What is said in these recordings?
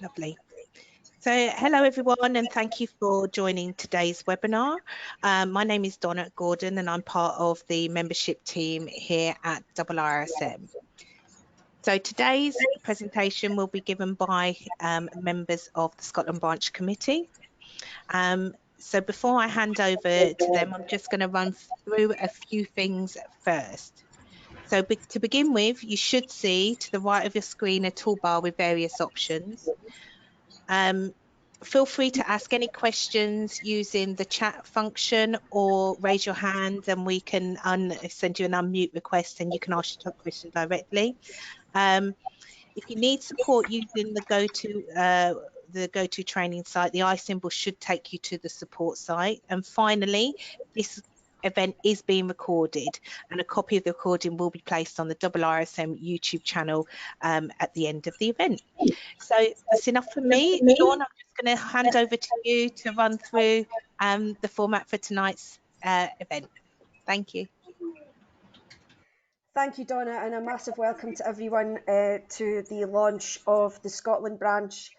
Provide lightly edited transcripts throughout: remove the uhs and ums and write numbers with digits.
Lovely. So, hello everyone, and thank you for joining today's webinar. My name is Donna Gordon, and I'm part of the membership team here at IIRSM. So, today's presentation will be given by members of the Scotland Branch Committee. So, before I hand over to them, I'm just going to run through a few things first. So, to begin with, you should see to the right of your screen a toolbar with various options. Feel free to ask any questions using the chat function or raise your hand and we can send you an unmute request and you can ask your question directly. If you need support using the go-to training site, the I symbol should take you to the support site. And finally, this event is being recorded and a copy of the recording will be placed on the IIRSM YouTube channel at the end of the event. So that's enough for me. Sean, I'm just going to hand over to you to run through the format for tonight's event. Thank you. Thank you, Donna, and a massive welcome to everyone to the launch of the Scotland branch.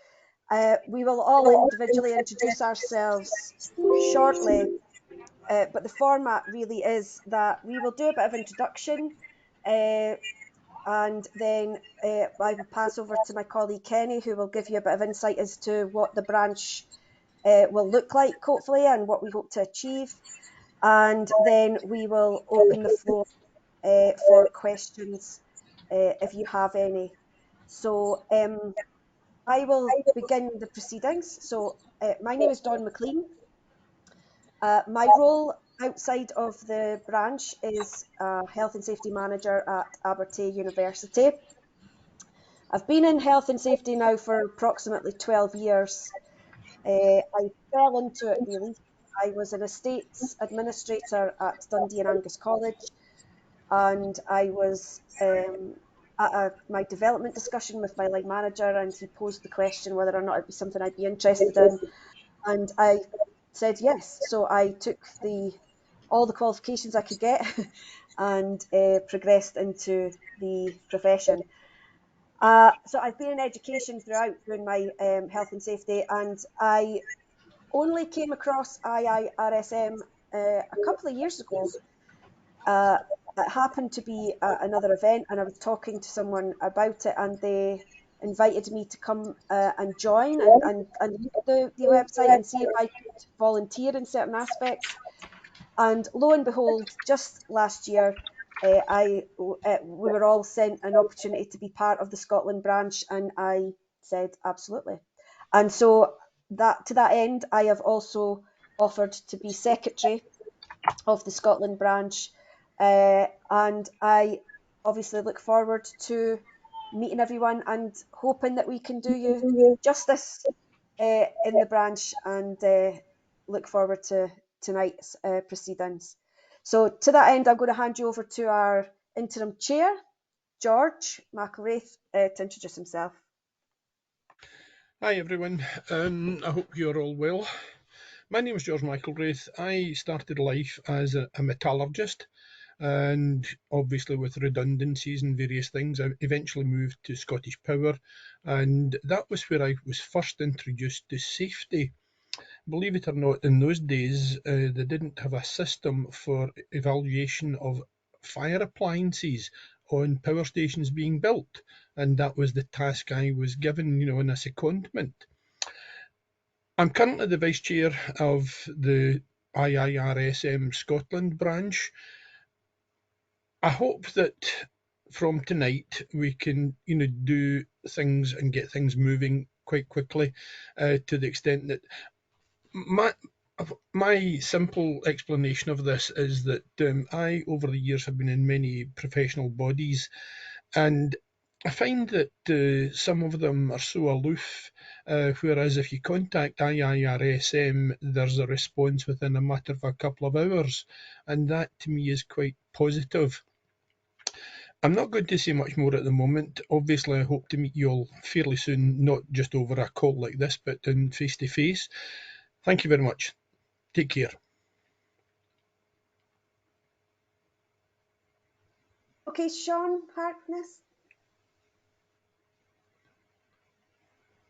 We will all individually introduce ourselves shortly, but the format really is that we will do a bit of introduction and then I will pass over to my colleague Kenny, who will give you a bit of insight as to what the branch will look like, hopefully, and what we hope to achieve. And then we will open the floor for questions if you have any. So I will begin the proceedings. So my name is Dawn McLean. My role outside of the branch is Health and Safety Manager at Abertay University. I've been in health and safety now for approximately 12 years. I fell into it really. I was an estates administrator at Dundee and Angus College, and I was at my development discussion with my line manager, and he posed the question whether or not it'd be something I'd be interested in, and I said yes. So I took all the qualifications I could get and progressed into the profession. So I've been in education throughout doing my health and safety, and I only came across IIRSM a couple of years ago. It happened to be another event, and I was talking to someone about it, and they invited me to come and join and look at the website and see if I could volunteer in certain aspects. And lo and behold, just last year, we were all sent an opportunity to be part of the Scotland branch, and I said absolutely. And so to that end, I have also offered to be secretary of the Scotland branch, and I obviously look forward to meeting everyone and hoping that we can do you justice in the branch, and look forward to tonight's proceedings. So to that end, I'm going to hand you over to our interim chair, George McElraith, to introduce himself. Hi everyone, I hope you're all well. My name is George McElraith. I started life as a metallurgist, and obviously with redundancies and various things, I eventually moved to Scottish Power, and that was where I was first introduced to safety. Believe it or not, in those days, they didn't have a system for evaluation of fire appliances on power stations being built, and that was the task I was given, in a secondment. I'm currently the Vice Chair of the IIRSM Scotland branch. I hope that from tonight we can, do things and get things moving quite quickly, to the extent that my simple explanation of this is that I, over the years, have been in many professional bodies, and I find that some of them are so aloof, whereas if you contact IIRSM, there's a response within a matter of a couple of hours, and that to me is quite positive. I'm not going to say much more at the moment. Obviously, I hope to meet you all fairly soon, not just over a call like this, but in face-to-face. Thank you very much. Take care. Okay, Sean Harkness.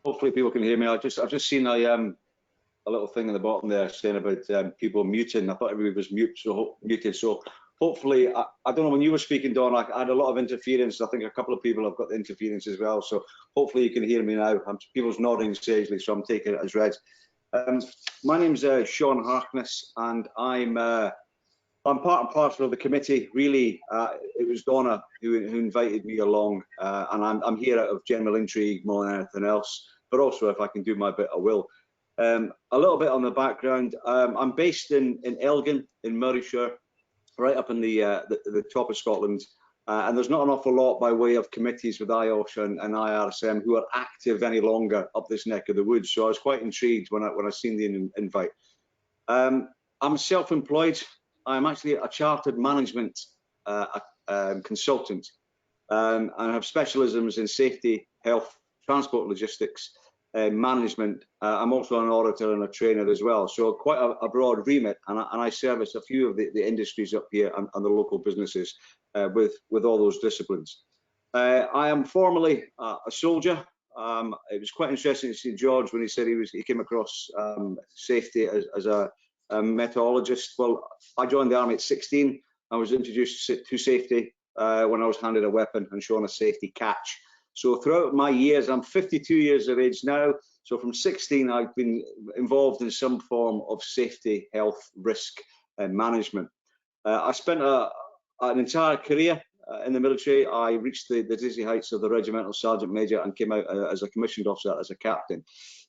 hopefully people can hear me. I've just seen a little thing in the bottom there saying about people muting. I thought everybody was muted. So hopefully, I don't know, when you were speaking, Dawn, I had a lot of interference. I think a couple of people have got the interference as well. So hopefully you can hear me now. People's nodding sagely, so I'm taking it as read. My name's Sean Harkness, and I'm part and parcel of the committee. Really, it was Donna who invited me along, and I'm here out of general intrigue more than anything else. But also, if I can do my bit, I will. A little bit on the background. I'm based in Elgin, in Murrayshire, right up in the top of Scotland. And there's not an awful lot by way of committees with IOSH and IIRSM who are active any longer up this neck of the woods. So I was quite intrigued when I seen the invite. I'm self-employed. I'm actually a chartered management consultant, and I have specialisms in safety, health, transport, logistics, management. I'm also an auditor and a trainer as well, so quite a broad remit, and I service a few of the industries up here and the local businesses with all those disciplines. I am formerly a soldier. It was quite interesting to see George when he said he came across safety as a meteorologist. Well, I joined the army at 16. I was introduced to safety when I was handed a weapon and shown a safety catch. So throughout my years, I'm 52 years of age now. So from 16, I've been involved in some form of safety, health, risk, and management. I spent an entire career in the military. I reached the dizzy heights of the regimental sergeant major and came out as a commissioned officer, as a captain.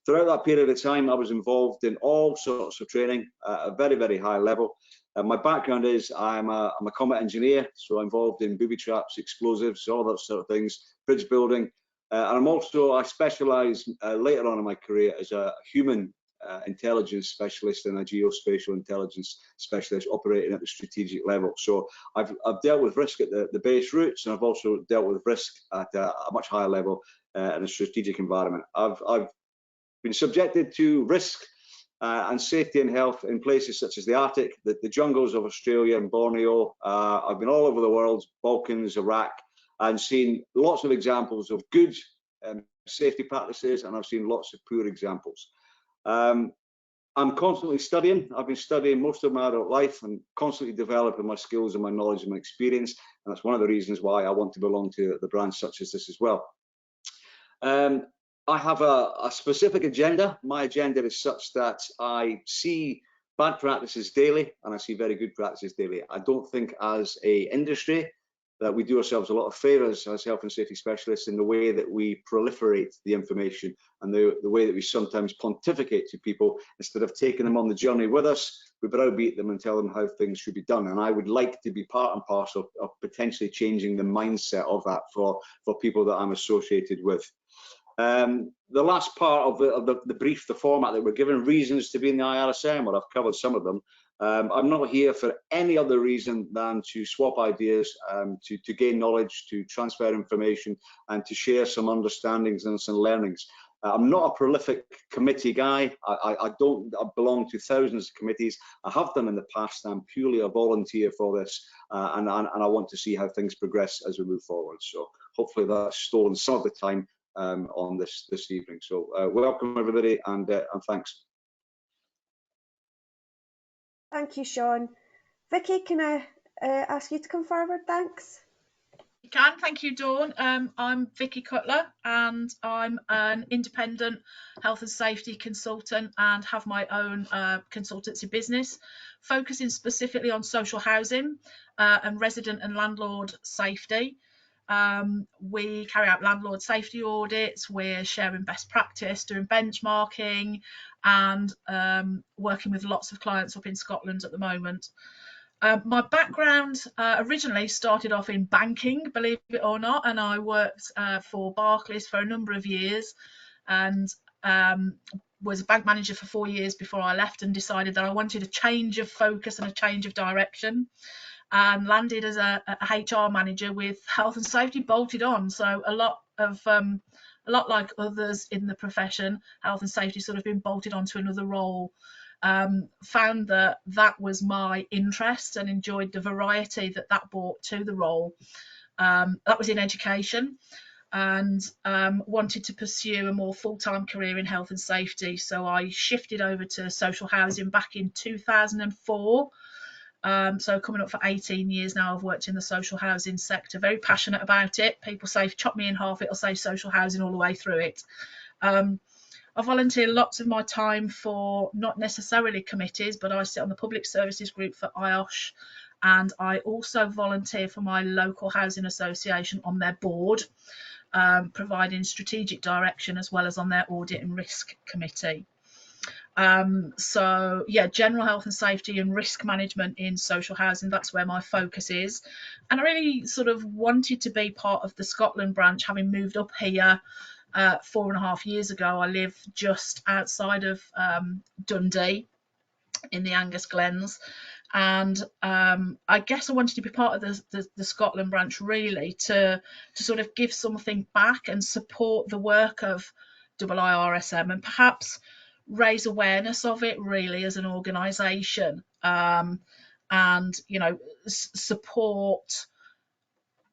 Throughout that period of time, I was involved in all sorts of training at a very, very high level. My background is I'm a combat engineer, so I'm involved in booby traps, explosives, all that sort of things, bridge building. And I specialise later on in my career as a human intelligence specialist and a geospatial intelligence specialist operating at the strategic level. So I've dealt with risk at the base routes, and I've also dealt with risk at a much higher level in a strategic environment. I've been subjected to risk and safety and health in places such as the Arctic, the jungles of Australia and Borneo. I've been all over the world, Balkans, Iraq, and seen lots of examples of good safety practices, and I've seen lots of poor examples. I'm constantly studying. I've been studying most of my adult life and constantly developing my skills and my knowledge and my experience, and that's one of the reasons why I want to belong to the branch such as this as well. I have a specific agenda. My agenda is such that I see bad practices daily and I see very good practices daily. I don't think as an industry that we do ourselves a lot of favours as health and safety specialists in the way that we proliferate the information and the way that we sometimes pontificate to people instead of taking them on the journey with us. We browbeat them and tell them how things should be done. And I would like to be part and parcel of potentially changing the mindset of that for people that I'm associated with. The last part of the brief, the format that we're given, reasons to be in the IIRSM, well, I've covered some of them. I'm not here for any other reason than to swap ideas, to gain knowledge, to transfer information, and to share some understandings and some learnings. I'm not a prolific committee guy. I belong to thousands of committees. I have done in the past. I'm purely a volunteer for this, and I want to see how things progress as we move forward. So hopefully that's stolen some of the time on this evening. So welcome everybody, and thanks. Thank you, Sean. Vicki, can I ask you to come forward? Thanks. You can. Thank you, Dawn. I'm Vicki Cutler, and I'm an independent health and safety consultant and have my own consultancy business, focusing specifically on social housing and resident and landlord safety. We carry out landlord safety audits, we're sharing best practice, doing benchmarking, and working with lots of clients up in Scotland at the moment. My background originally started off in banking, believe it or not, and I worked for Barclays for a number of years, and was a bank manager for 4 years before I left and decided that I wanted a change of focus and a change of direction, and landed as a HR manager with health and safety bolted on. So a lot like others in the profession, health and safety sort of been bolted onto another role. Found that was my interest and enjoyed the variety that brought to the role. That was in education. and wanted to pursue a more full-time career in health and safety. So I shifted over to social housing back in 2004. So coming up for 18 years now, I've worked in the social housing sector, very passionate about it. People say, chop me in half, it'll say social housing all the way through it. I volunteer lots of my time for not necessarily committees, but I sit on the public services group for IIRSM, and I also volunteer for my local housing association on their board, providing strategic direction, as well as on their audit and risk committee. So yeah, general health and safety and risk management in social housing, that's where my focus is. And I really sort of wanted to be part of the Scotland branch, having moved up here 4.5 years ago. I live just outside of Dundee in the Angus Glens, and I guess I wanted to be part of the Scotland branch, really to sort of give something back and support the work of IIRSM, and perhaps raise awareness of it really as an organisation, and support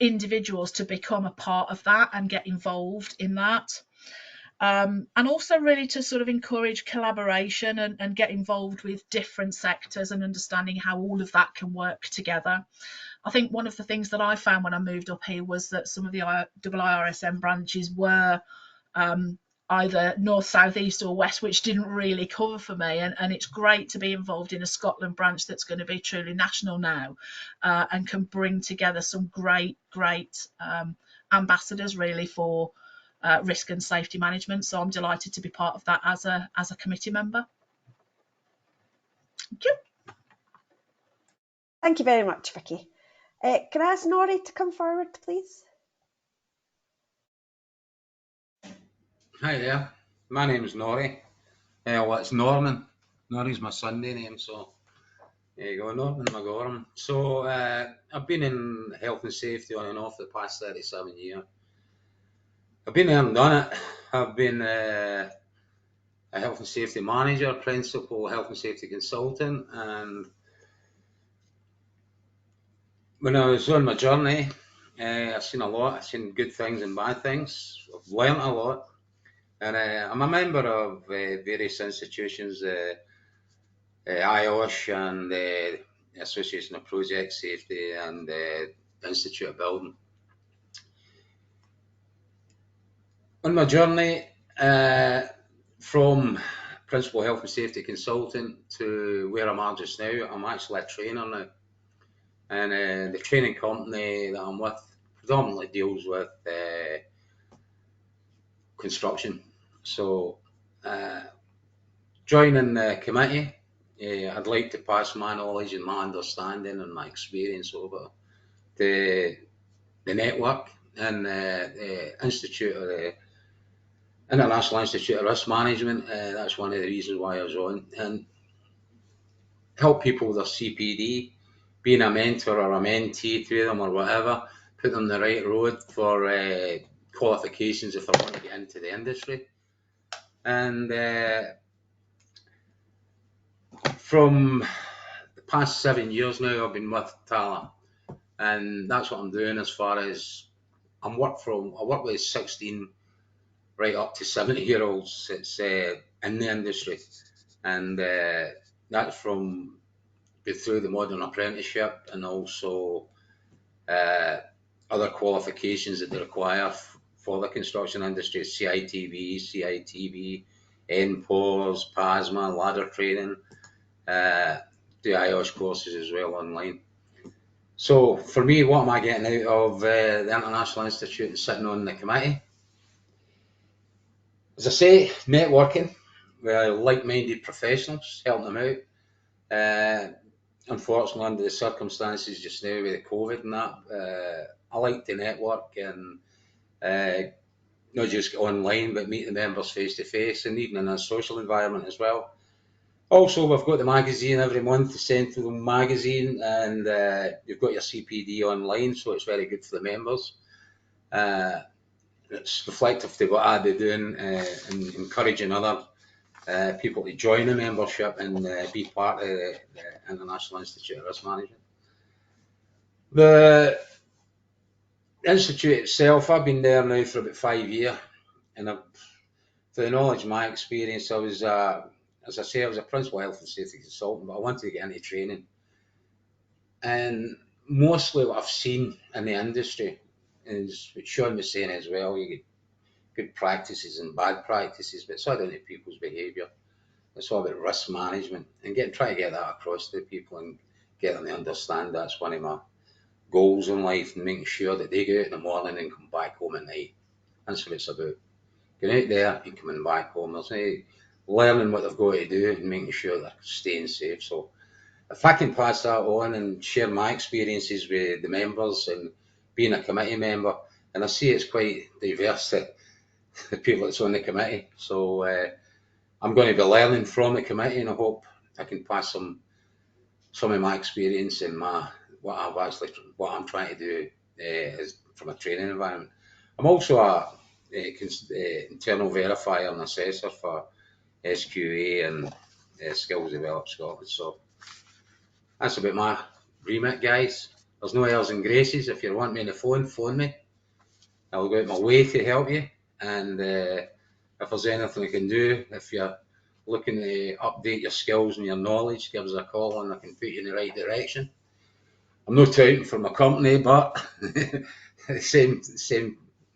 individuals to become a part of that and get involved in that. And also really to sort of encourage collaboration and get involved with different sectors and understanding how all of that can work together. I think one of the things that I found when I moved up here was that some of the IIRSM branches were either north, south, east or west, which didn't really cover for me, and it's great to be involved in a Scotland branch that's going to be truly national now, and can bring together some great ambassadors really for risk and safety management. So I'm delighted to be part of that as a committee member. Thank you. Thank you very much, Vicki. Can I ask Nori to come forward, please? Hi there, my name is Nori. Well, it's Norman. Nori's my Sunday name, so there you go, Norman McGorham. So I've been in health and safety on and off the past 37 years. I've been there and done it. I've been a health and safety manager, principal health and safety consultant, and when I was on my journey, I've seen a lot. I've seen good things and bad things. I've learned a lot. And I'm a member of various institutions, IIRSM and the Association of Project Safety and the Institute of Building. On my journey from Principal Health and Safety Consultant to where I'm at just now, I'm actually a trainer now. And the training company that I'm with predominantly deals with construction. So joining the committee, I'd like to pass my knowledge and my understanding and my experience over to the network and the Institute of the International Institute of Risk Management. That's one of the reasons why I was on, and help people with their CPD, being a mentor or a mentee to them or whatever, put them on the right road for qualifications if they want to get into the industry. And from the past 7 years now, I've been with Tala, and that's what I'm doing as far as I work with 16 right up to 70-year-olds. It's in the industry, and that's from through the modern apprenticeship and also other qualifications that they require for the construction industry: CITB, NPORS, PASMA, ladder training, do IOS courses as well online. So for me, what am I getting out of the International Institute and sitting on the committee? As I say, networking with like-minded professionals, helping them out. Unfortunately, under the circumstances just now with the COVID and that, I like to network and not just online, but meet the members face to face and even in a social environment as well. Also, we've got the magazine every month, the Central magazine, and you've got your CPD online, so it's very good for the members. It's reflective to what I'd be doing and encouraging other people to join the membership and be part of the International Institute of Risk Management. The Institute itself, I've been there now for about 5 years, and for the knowledge of my experience, I was, as I say, I was a principal health and safety consultant, but I wanted to get into training. And mostly what I've seen in the industry is what Sean was saying as well. You get good practices and bad practices, but it's all down to people's behaviour. It's all about risk management and try to get that across to people and get them to understand that's one of my goals in life, and making sure that they go out in the morning and come back home at night. That's what it's about. Going out there and coming back home. There's learning what they've got to do and making sure they're staying safe. So if I can pass that on and share my experiences with the members and being a committee member, and I see it's quite diverse, the people that's on the committee. So I'm going to be learning from the committee, and I hope I can pass some of my experience and what I'm trying to do is from a training environment. I'm also a internal verifier and assessor for SQA and Skills Develop Scotland. So that's about my remit, guys. There's no airs and graces. If you want me on the phone me. I'll go out my way to help you. And if there's anything I can do, if you're looking to update your skills and your knowledge, give us a call and I can put you in the right direction. I'm not touting for my company, but same.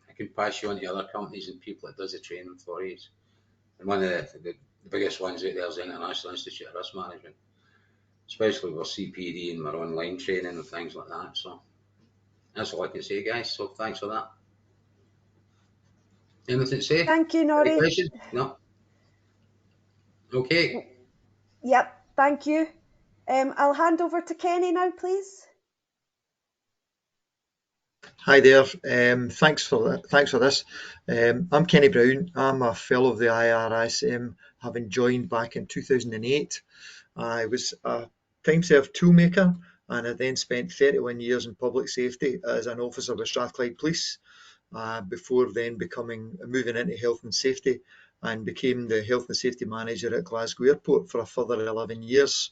I can pass you on to other companies and people that does the training for you. And one of the biggest ones out there is the International Institute of Risk Management, especially with CPD and our online training and things like that. So that's all I can say, guys. So thanks for that. Anything to say? Thank you, Any Norrie. questions? No? Okay. Yep, thank you. I'll hand over to Kenny now, please. Hi there. Thanks for this. I'm Kenny Brown. I'm a fellow of the IIRSM, having joined back in 2008. I was a time-served toolmaker, and I then spent 31 years in public safety as an officer with Strathclyde Police, before then moving into health and safety, and became the health and safety manager at Glasgow Airport for a further 11 years.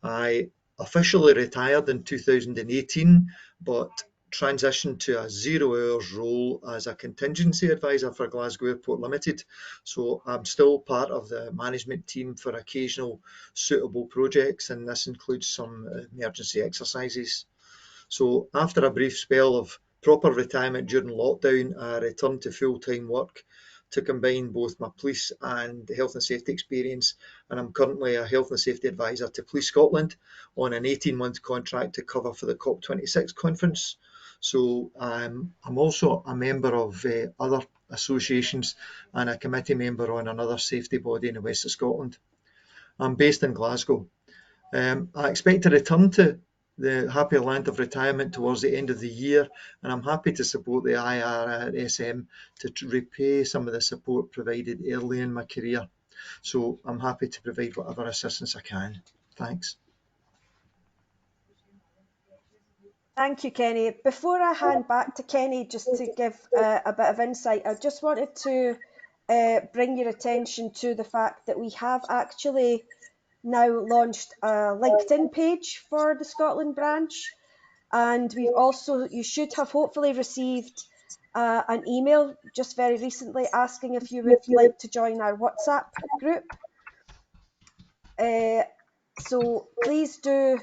I officially retired in 2018, but transitioned to a 0 hours role as a contingency advisor for Glasgow Airport Limited. So I'm still part of the management team for occasional suitable projects, and this includes some emergency exercises. So after a brief spell of proper retirement during lockdown, I returned to full-time work to combine both my police and health and safety experience, and I'm currently a health and safety advisor to Police Scotland on an 18-month contract to cover for the COP26 conference. So I'm also a member of other associations and a committee member on another safety body in the west of Scotland. I'm based in Glasgow. I expect to return to the happy land of retirement towards the end of the year, and I'm happy to support the IIRSM to repay some of the support provided early in my career. So I'm happy to provide whatever assistance I can. Thanks. Thank you, Kenny. Before I hand back to Kenny, just to give a bit of insight, I just wanted to bring your attention to the fact that we have actually now launched a LinkedIn page for the Scotland branch, and we've also, you should have hopefully received an email just very recently asking if you would like to join our WhatsApp group. So please do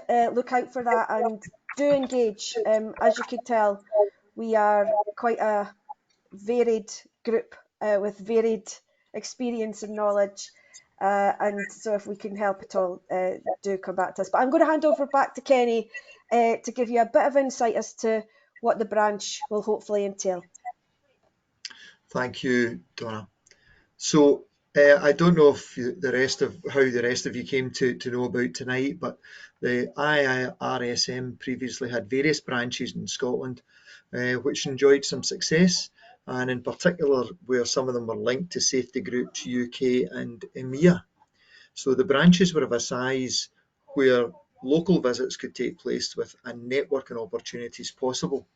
look out for that and do engage. As you could tell, we are quite a varied group with varied experience and knowledge. And so if we can help at all, do come back to us. But I'm going to hand over back to Kenny to give you a bit of insight as to what the branch will hopefully entail. Thank you, Donna. So I don't know if how the rest of you came to know about tonight, but the IIRSM previously had various branches in Scotland which enjoyed some success, and in particular where some of them were linked to safety groups UK and EMEA. So the branches were of a size where local visits could take place with a networking opportunities possible.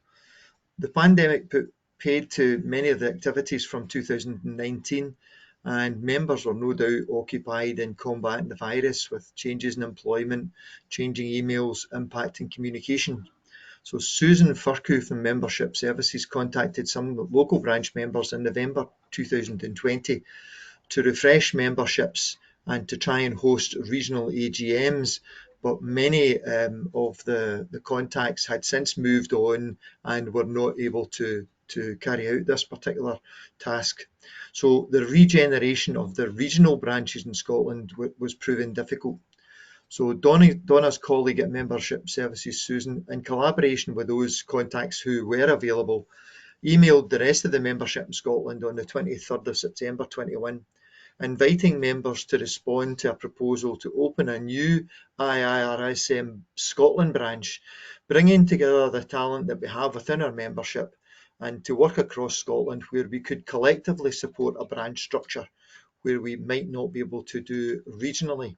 The pandemic put paid to many of the activities from 2019, and members were no doubt occupied in combating the virus, with changes in employment, changing emails, impacting communication. So Susan Furcu from Membership Services contacted some local branch members in November 2020 to refresh memberships and to try and host regional AGMs, but many of the contacts had since moved on and were not able to carry out this particular task. So the regeneration of the regional branches in Scotland was proving difficult. So Donna's colleague at Membership Services, Susan, in collaboration with those contacts who were available, emailed the rest of the membership in Scotland on the 23rd of September 21, inviting members to respond to a proposal to open a new IIRSM Scotland branch, bringing together the talent that we have within our membership and to work across Scotland where we could collectively support a branch structure where we might not be able to do regionally.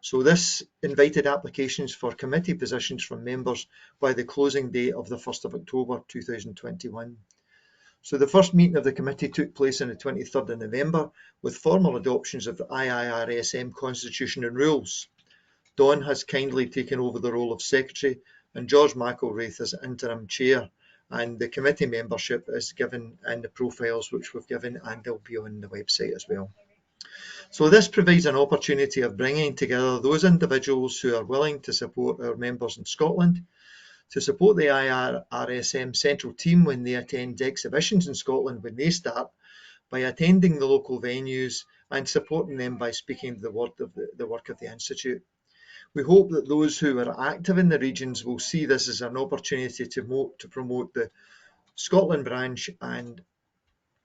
So this invited applications for committee positions from members by the closing date of the 1st of October 2021. So the first meeting of the committee took place on the 23rd of November with formal adoptions of the IIRSM Constitution and Rules. Dawn has kindly taken over the role of Secretary and George McElwraith as interim Chair, and the committee membership is given in the profiles which we've given, and they'll be on the website as well. So this provides an opportunity of bringing together those individuals who are willing to support our members in Scotland, to support the IIRSM central team when they attend exhibitions in Scotland when they start, by attending the local venues and supporting them by speaking the work of the Institute. We hope that those who are active in the regions will see this as an opportunity to promote the Scotland branch and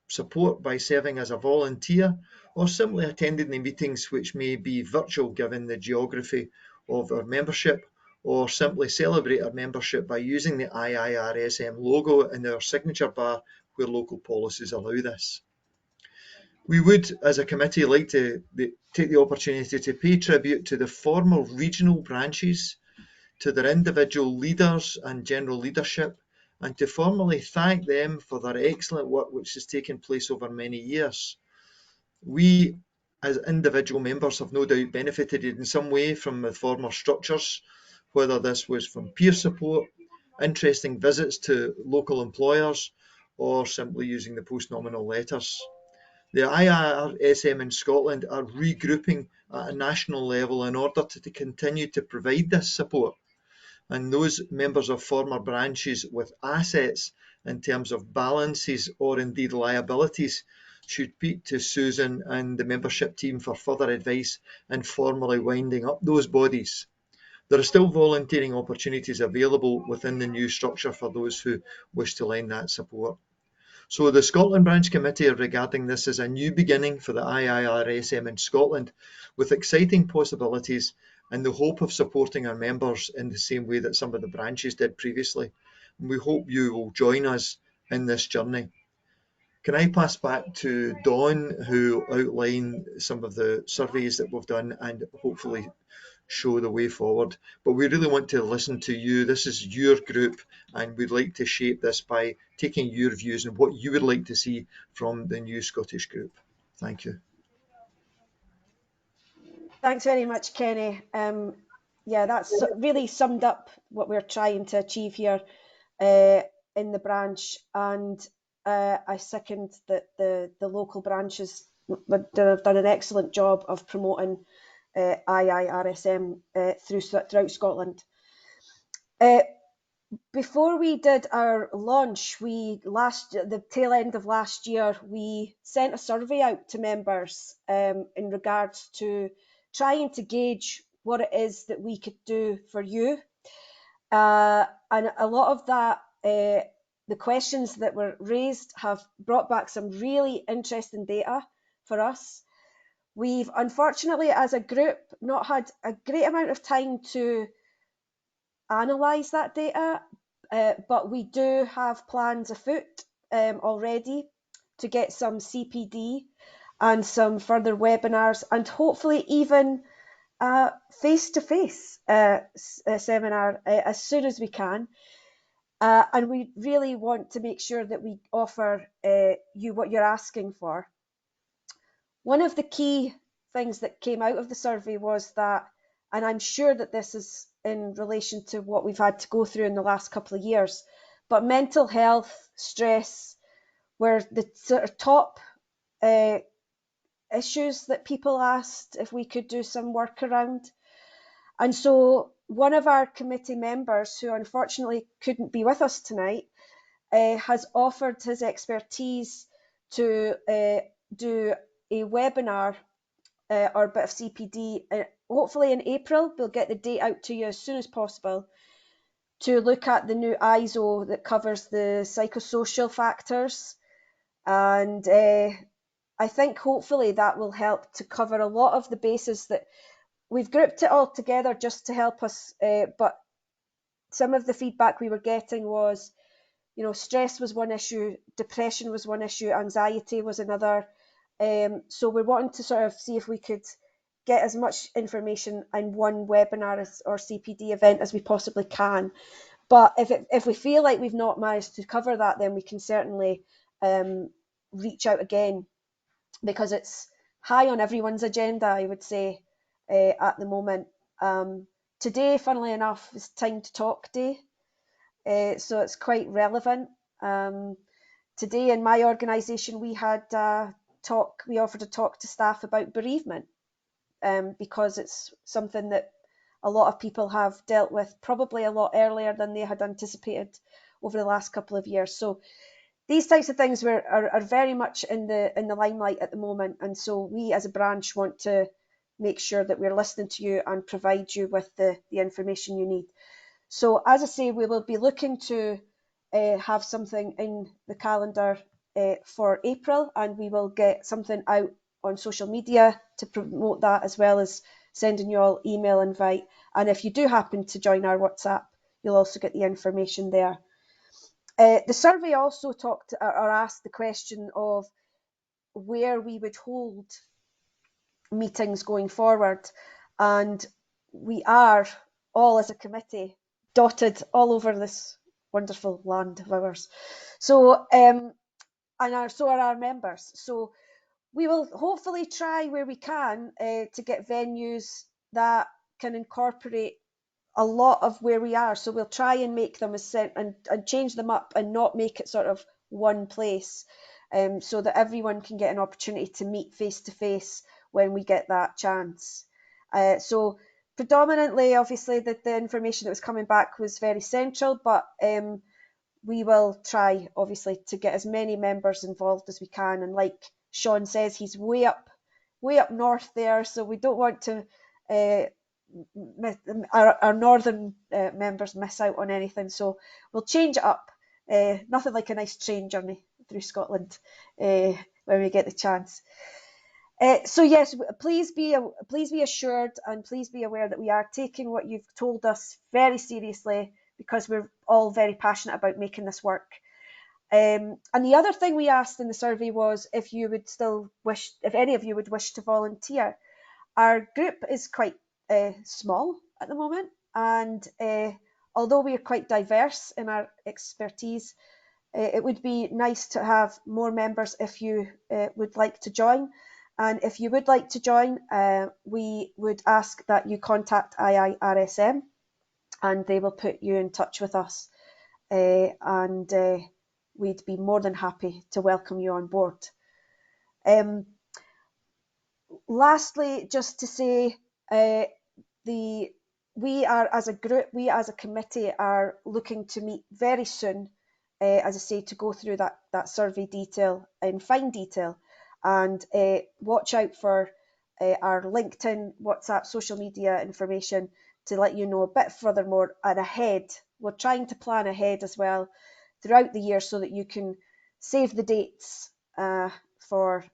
support by serving as a volunteer or simply attending the meetings which may be virtual given the geography of our membership, or simply celebrate our membership by using the IIRSM logo in our signature bar where local policies allow this. We would, as a committee, like to take the opportunity to pay tribute to the former regional branches, to their individual leaders and general leadership, and to formally thank them for their excellent work which has taken place over many years. We, as individual members, have no doubt benefited in some way from the former structures, whether this was from peer support, interesting visits to local employers, or simply using the post-nominal letters. The IIRSM in Scotland are regrouping at a national level in order to continue to provide this support. And those members of former branches with assets in terms of balances or indeed liabilities should speak to Susan and the membership team for further advice in formally winding up those bodies. There are still volunteering opportunities available within the new structure for those who wish to lend that support. So the Scotland Branch Committee are regarding this as a new beginning for the IIRSM in Scotland, with exciting possibilities and the hope of supporting our members in the same way that some of the branches did previously. And we hope you will join us in this journey. Can I pass back to Dawn, who will outline some of the surveys that we've done and hopefully show the way forward. But we really want to listen to you. This is your group, and we'd like to shape this by taking your views and what you would like to see from the new Scottish group. Thank you. Thanks very much, Kenny. Yeah, that's really summed up what we're trying to achieve here in the branch, and I second that the local branches have done an excellent job of promoting IIRSM throughout Scotland. Before we did our launch, the tail end of last year, we sent a survey out to members in regards to trying to gauge what it is that we could do for you. And a lot of that, the questions that were raised have brought back some really interesting data for us. We've unfortunately, as a group, not had a great amount of time to analyse that data, but we do have plans afoot already to get some CPD and some further webinars, and hopefully even a face-to-face seminar as soon as we can. And we really want to make sure that we offer you what you're asking for. One of the key things that came out of the survey was that, and I'm sure that this is in relation to what we've had to go through in the last couple of years. But mental health, stress were the sort of top issues that people asked if we could do some work around. And so one of our committee members, who unfortunately couldn't be with us tonight, has offered his expertise to do a webinar or a bit of CPD, hopefully in April. We'll get the date out to you as soon as possible, to look at the new ISO that covers the psychosocial factors. And I think hopefully that will help to cover a lot of the bases that we've grouped it all together just to help us. But some of the feedback we were getting was, you know, stress was one issue, depression was one issue, anxiety was another. So we're wanting to sort of see if we could get as much information in one webinar or CPD event as we possibly can. But if we feel like we've not managed to cover that, then we can certainly reach out again, because it's high on everyone's agenda, I would say, at the moment. Today, funnily enough, is Time to Talk Day, so it's quite relevant. Today in my organisation, we had we offered a talk to staff about bereavement, because it's something that a lot of people have dealt with probably a lot earlier than they had anticipated over the last couple of years. So these types of things are very much in the limelight at the moment, and so we as a branch want to make sure that we're listening to you and provide you with the information you need. So as I say, we will be looking to have something in the calendar for April, and we will get something out on social media to promote that, as well as sending you all email invite. And if you do happen to join our WhatsApp, you'll also get the information there. The survey also talked or asked the question of where we would hold meetings going forward, and we are all, as a committee, dotted all over this wonderful land of ours. So so are our members. So we will hopefully try where we can to get venues that can incorporate a lot of where we are. So we'll try and make them and change them up and not make it sort of one place, so that everyone can get an opportunity to meet face to face when we get that chance. So predominantly, obviously, the information that was coming back was very central, but we will try, obviously, to get as many members involved as we can. And like Sean says, he's way up north there, so we don't want to our northern members miss out on anything. So we'll change it up. Nothing like a nice train journey through Scotland when we get the chance. So yes, please be assured, and please be aware that we are taking what you've told us very seriously, because we're all very passionate about making this work. And the other thing we asked in the survey was if any of you would wish to volunteer. Our group is quite small at the moment, and although we are quite diverse in our expertise, it would be nice to have more members if you would like to join. And if you would like to join, we would ask that you contact IIRSM, and they will put you in touch with us, and we'd be more than happy to welcome you on board. Lastly, just to say, we are, as a group, we as a committee, are looking to meet very soon, as I say, to go through that survey detail in fine detail, and watch out for our LinkedIn, WhatsApp, social media information to let you know a bit furthermore and ahead. We're trying to plan ahead as well throughout the year, so that you can save the dates for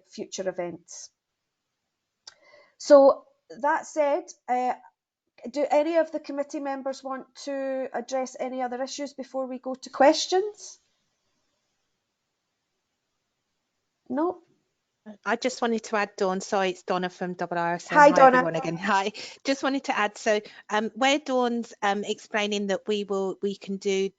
future events. So that said, do any of the committee members want to address any other issues before we go to questions? No? I just wanted to add, Dawn, sorry, it's Donna from IIRSM. Hi, Donna. Everyone again. Hi. Just wanted to add, so where Dawn's explaining that we can do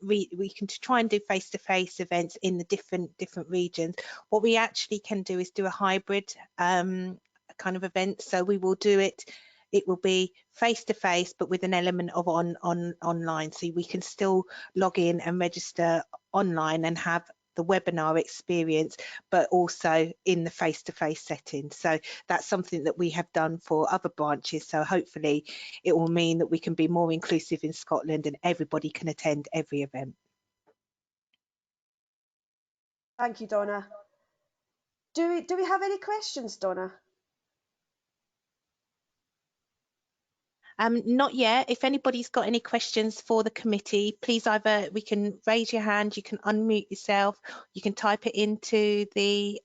we can try and do face-to-face events in the different regions. What we actually can do is do a hybrid kind of event. So we will do it it will be face to face, but with an element of online. So we can still log in and register online and have the webinar experience, but also in the face-to-face setting. So that's something that we have done for other branches. So hopefully it will mean that we can be more inclusive in Scotland and everybody can attend every event. Thank you, Donna. Do we have any questions, Donna? Not yet. If anybody's got any questions for the committee, please either we can raise your hand, you can unmute yourself, you can type it into the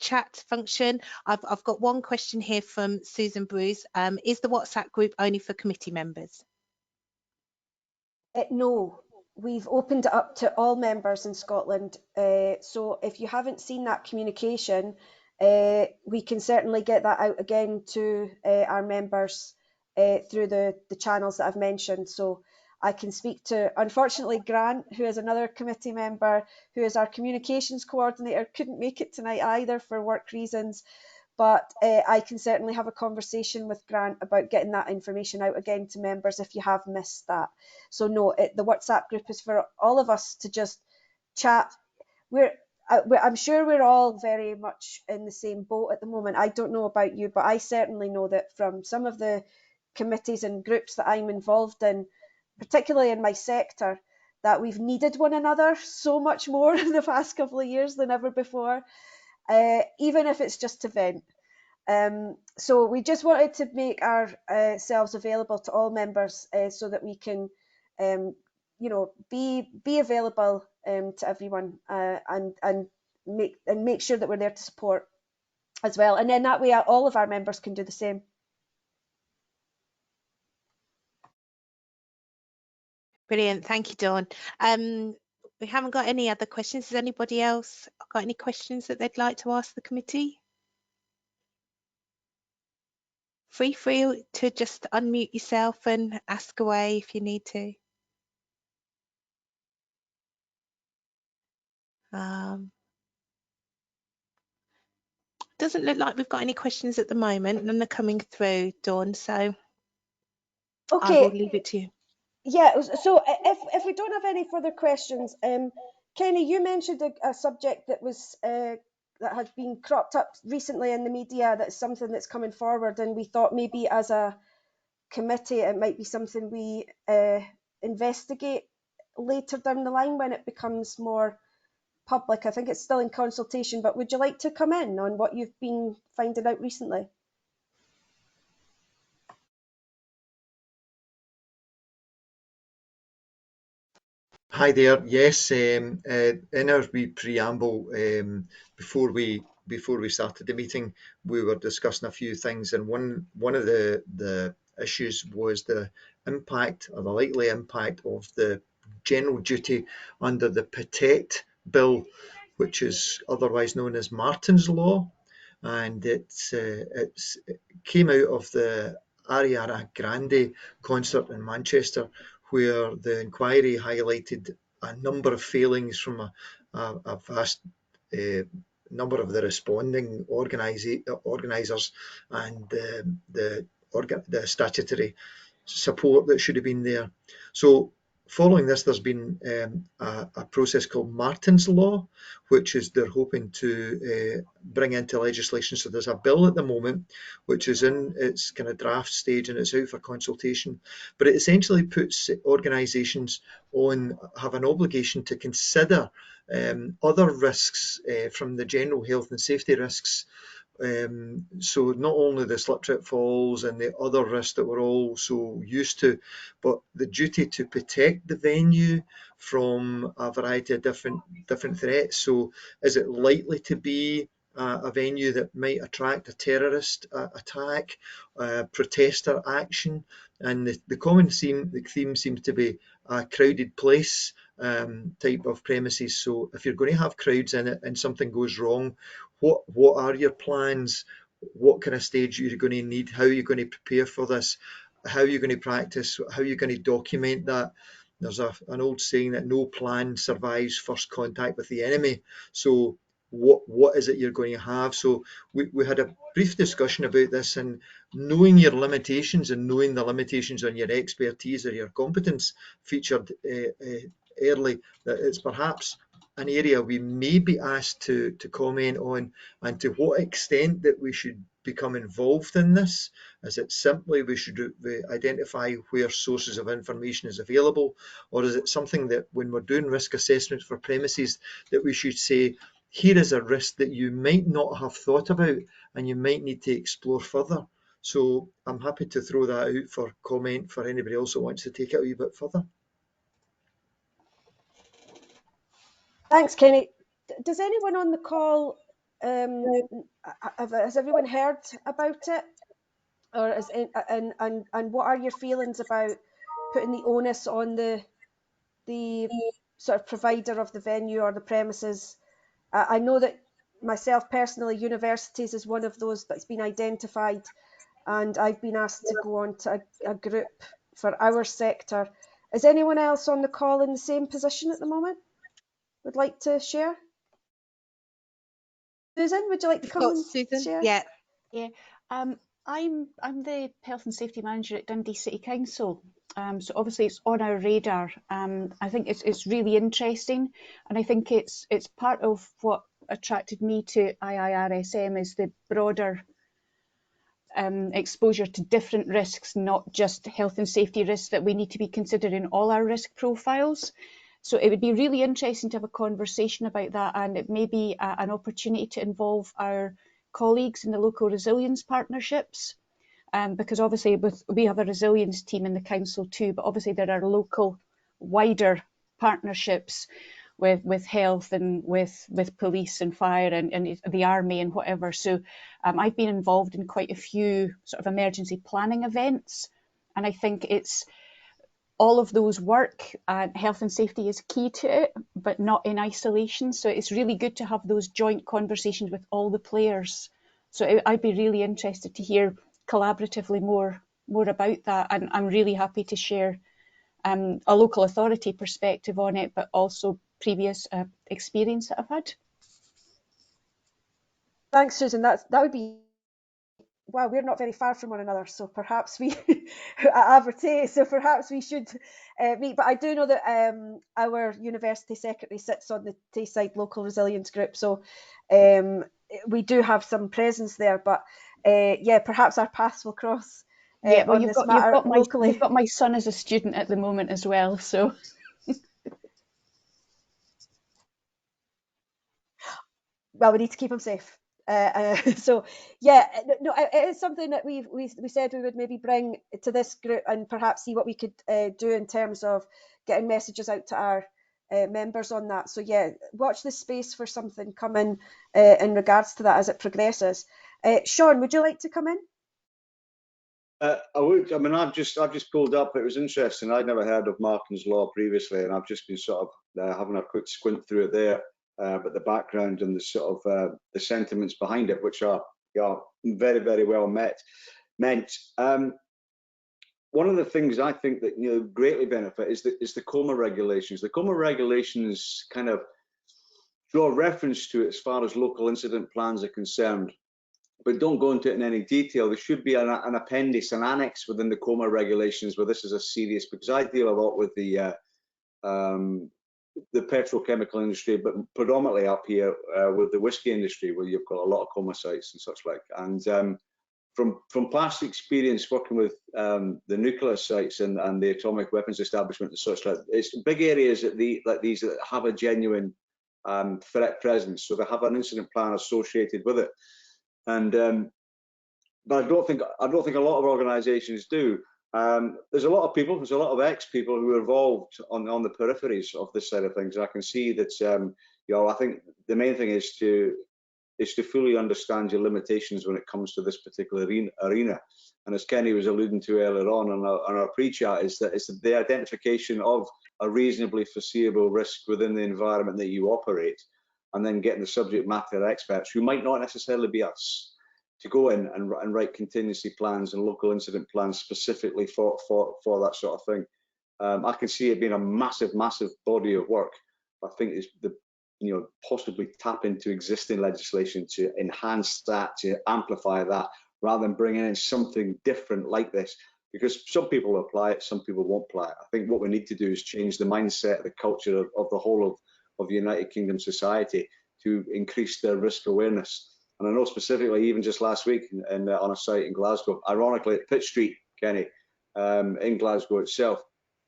chat function. I've got one question here from Susan Bruce. Is the WhatsApp group only for committee members? No, we've opened it up to all members in Scotland. So if you haven't seen that communication, we can certainly get that out again to our members through the channels that I've mentioned. So I can speak to, unfortunately, Grant, who is another committee member, who is our communications coordinator, couldn't make it tonight either for work reasons. But I can certainly have a conversation with Grant about getting that information out again to members if you have missed that. So no, the WhatsApp group is for all of us to just chat. I'm sure we're all very much in the same boat at the moment. I don't know about you, but I certainly know that from some of the committees and groups that I'm involved in, particularly in my sector, that we've needed one another so much more in the past couple of years than ever before, even if it's just to vent. So we just wanted to make ourselves available to all members so that we can, be available to everyone and make sure that we're there to support as well. And then that way all of our members can do the same. Brilliant, thank you, Dawn. We haven't got any other questions. Has anybody else got any questions that they'd like to ask the committee? Feel free to just unmute yourself and ask away if you need to. Doesn't look like we've got any questions at the moment, and they're coming through, Dawn, so Okay. I will leave it to you. Yeah, so if we don't have any further questions, Kenny, you mentioned a subject that was that had been cropped up recently in the media. That's something that's coming forward, and we thought maybe as a committee it might be something we investigate later down the line when it becomes more public. I think it's still in consultation, but would you like to come in on what you've been finding out recently? Hi there. Yes, in our wee preamble, before we started the meeting, we were discussing a few things, and one of the issues was the impact, or the likely impact, of the general duty under the Protect Bill, which is otherwise known as Martin's Law, and it came out of the Ariana Grande concert in Manchester, where the inquiry highlighted a number of failings from a vast number of the responding organisers and the statutory support that should have been there. So following this, there's been a process called Martin's Law, which is they're hoping to bring into legislation. So there's a bill at the moment which is in its kind of draft stage and it's out for consultation, but it essentially puts organisations have an obligation to consider other risks from the general health and safety risks. So not only the slip, trip, falls and the other risks that we're all so used to, but the duty to protect the venue from a variety of different threats. So is it likely to be a venue that might attract a terrorist attack, protester action? And the common theme seems to be a crowded place type of premises. So if you're going to have crowds in it and something goes wrong, what are your plans? What kind of stage are you going to need? How are you going to prepare for this? How are you going to practice? How are you going to document that? There's an old saying that no plan survives first contact with the enemy. So what is it you're going to have. So we had a brief discussion about this, and knowing your limitations and knowing the limitations on your expertise or your competence featured early, that it's perhaps an area we may be asked to comment on, and to what extent that we should become involved in this. Is it simply we should identify where sources of information is available, or is it something that when we're doing risk assessments for premises that we should say, here is a risk that you might not have thought about and you might need to explore further? So I'm happy to throw that out for comment for anybody else that wants to take it a wee bit further. Thanks, Kenny. Does anyone on the call, has everyone heard about it? Or is, and what are your feelings about putting the onus on the sort of provider of the venue or the premises? I know that myself personally, universities is one of those that's been identified, and I've been asked to go on to a group for our sector. Is anyone else on the call in the same position at the moment? Would like to share? Susan, would you like to come and Susan? share? Yeah. I'm the health and safety manager at Dundee City Council. So obviously it's on our radar. I think it's really interesting, and I think it's part of what attracted me to IIRSM is the broader exposure to different risks, not just health and safety risks that we need to be considering all our risk profiles. So it would be really interesting to have a conversation about that, and it may be an opportunity to involve our colleagues in the local resilience partnerships, because obviously we have a resilience team in the council too, but obviously there are local wider partnerships with health and with police and fire and the army and whatever. So I've been involved in quite a few sort of emergency planning events, and I think it's all of those work, and health and safety is key to it, but not in isolation. So it's really good to have those joint conversations with all the players. So I'd be really interested to hear collaboratively more about that, and I'm really happy to share a local authority perspective on it, but also previous experience that I've had. Thanks, Susan. That would be, well, we're not very far from one another, so perhaps we at Abertay, so perhaps we should meet. But I do know that our university secretary sits on the Tayside Local Resilience Group, so we do have some presence there. But yeah, perhaps our paths will cross. Yeah, well, you've got my son as a student at the moment as well, so. Well, we need to keep him safe. So yeah, no, it is something that we said we would maybe bring to this group and perhaps see what we could do in terms of getting messages out to our members on that. So yeah, watch this space for something coming in regards to that as it progresses. Sean, would you like to come in? I would. I mean, I've just pulled up. It was interesting. I'd never heard of Markin's Law previously, and I've just been sort of having a quick squint through it there. But the background and the sort of the sentiments behind it, which are very, very well meant. One of the things I think that greatly benefit is the COMA regulations. The COMA regulations kind of draw reference to it as far as local incident plans are concerned, but don't go into it in any detail. There should be an appendix, an annex within the COMA regulations where this is a serious, because I deal a lot with the petrochemical industry, but predominantly up here with the whiskey industry, where you've got a lot of COMA sites and such like. And from past experience working with the nuclear sites and the atomic weapons establishment and such like, it's big areas like these that have a genuine threat presence, so they have an incident plan associated with it. And but I don't think a lot of organisations do. There's a lot of people, there's a lot of ex-people who are involved on the peripheries of this side of things. I can see that I think the main thing is to fully understand your limitations when it comes to this particular arena. And as Kenny was alluding to earlier on our pre-chat, is that it's the identification of a reasonably foreseeable risk within the environment that you operate, and then getting the subject matter experts, who might not necessarily be us, to go in and write contingency plans and local incident plans specifically for that sort of thing. I can see it being a massive body of work. I think it's possibly tap into existing legislation to enhance that, to amplify that, rather than bringing in something different like this. Because some people will apply it, some people won't apply it. I think what we need to do is change the mindset, the culture of the whole of the United Kingdom society to increase their risk awareness. And I know specifically, even just last week on a site in Glasgow, ironically at Pitt Street, Kenny, in Glasgow itself,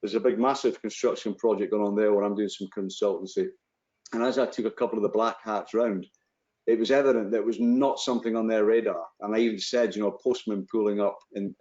there's a big, massive construction project going on there where I'm doing some consultancy. And as I took a couple of the black hats round, it was evident that it was not something on their radar. And I even said, postmen pulling up in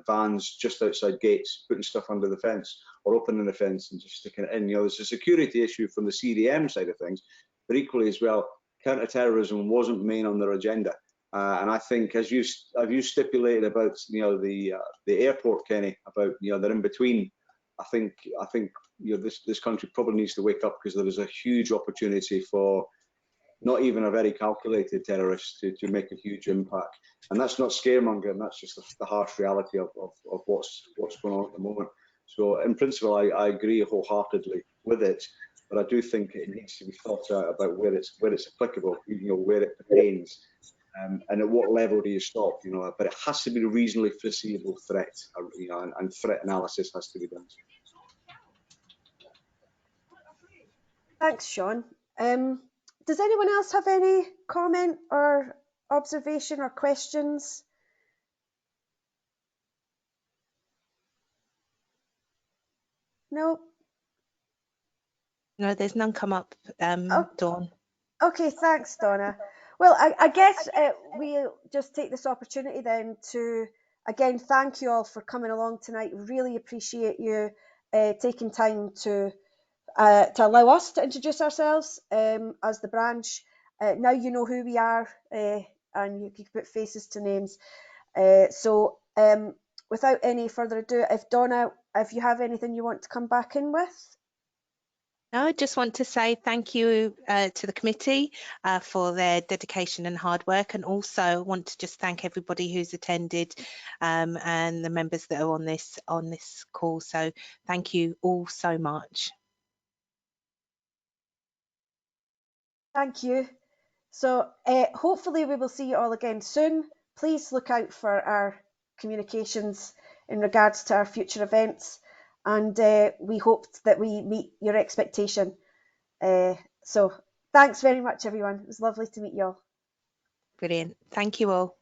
vans just outside gates, putting stuff under the fence or opening the fence and just sticking it in. There's a security issue from the CDM side of things, but equally as well, counter-terrorism wasn't main on their agenda. And I think, as you stipulated about the airport, Kenny, about they're in between. I think this country probably needs to wake up, because there is a huge opportunity for not even a very calculated terrorist to make a huge impact. And that's not scaremongering, that's just the harsh reality of what's going on at the moment. So in principle, I agree wholeheartedly with it, but I do think it needs to be thought out about where it's applicable, where it pertains, and at what level do you stop, but it has to be a reasonably foreseeable threat, and threat analysis has to be done. Thanks, Sean. Does anyone else have any comment or observation or questions? No? No, there's none come up, Dawn. Okay, thanks, Donna. Well, I guess we'll just take this opportunity then to, again, thank you all for coming along tonight. Really appreciate you taking time to allow us to introduce ourselves as the branch. Now you know who we are, and you can put faces to names. So without any further ado, Donna, if you have anything you want to come back in with? No, I just want to say thank you to the committee for their dedication and hard work, and also want to just thank everybody who's attended and the members that are on this call. So thank you all so much. Thank you. So hopefully we will see you all again soon. Please look out for our communications in regards to our future events, and we hope that we meet your expectation. So thanks very much, everyone. It was lovely to meet you all. Brilliant. Thank you all.